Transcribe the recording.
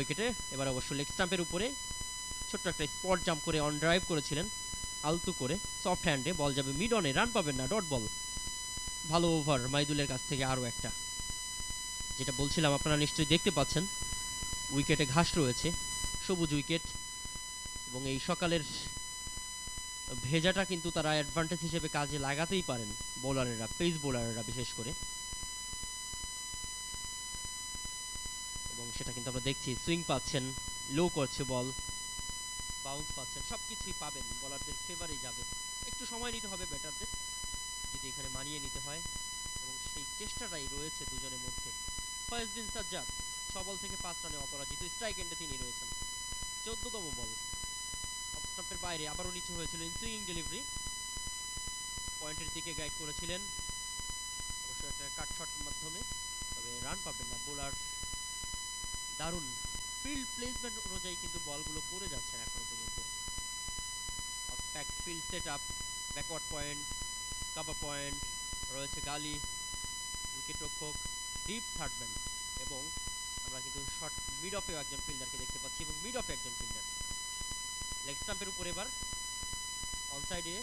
উইকেটে। এবার অবশ্য লেগ স্টাম্পের উপরে ছোট্ট একটা স্পট জাম্প করে অন ড্রাইভ করেছিলেন আলতু করে, সফট হ্যান্ডে বল যাবে মিড অনে, রান পাবেন না, ডট বল। ভালো ওভার মাইদুলের কাছ থেকে আরও একটা। যেটা বলছিলাম আপনারা নিশ্চয়ই দেখতে পাচ্ছেন উইকেটে ঘাস রয়েছে, সবুজ উইকেট, এবং এই সকালের ভেজাটা কিন্তু তারা অ্যাডভান্টেজ হিসেবে কাজে লাগাতেই পারেন বোলারেরা, পেস বোলারেরা বিশেষ করে। এবং সেটা কিন্তু আমরা দেখছি, সুইং পাচ্ছেন, লো করছে বল, বাউন্স পাচ্ছেন, সবকিছুই পাবেন, বোলারদের ফেভারেই যাবে। একটু সময় নিতে হবে ব্যাটারদের যদি এখানে মানিয়ে নিতে হয়, এবং সেই চেষ্টাটাই রয়েছে দুজনের মধ্যে। ফয়েজ বিন সাজ্জাদ 6 বল থেকে 5 রানে অপরাজিত, স্ট্রাইক এন্ডে তিনি রয়েছেন। 14তম বল, অফ স্টাম্পের বাইরে আবারও নিচে হয়েছিল সুইং ডেলিভারি, পয়েন্টের দিকে গাইড করেছিলেন অবশ্যই একটা কাট শটের মাধ্যমে, তবে রান পাবেন না বোলার। দারুণ ফিল্ড প্লেসমেন্ট অনুযায়ী কিন্তু বলগুলো করে যাচ্ছেন এখনো পর্যন্ত। Back field set up, backward point, cover point রয়েছে, গালি, উইকেট রক্ষক, ডিপ থার্ডম্যান, এবং আমরা কিন্তু শর্ট মিড অফেও একজন ফিল্ডারকে দেখতে পাচ্ছি, এবং মিড অফে একজন ফিল্ডার। লেগ স্টাম্পের উপর এবার অন সাইডে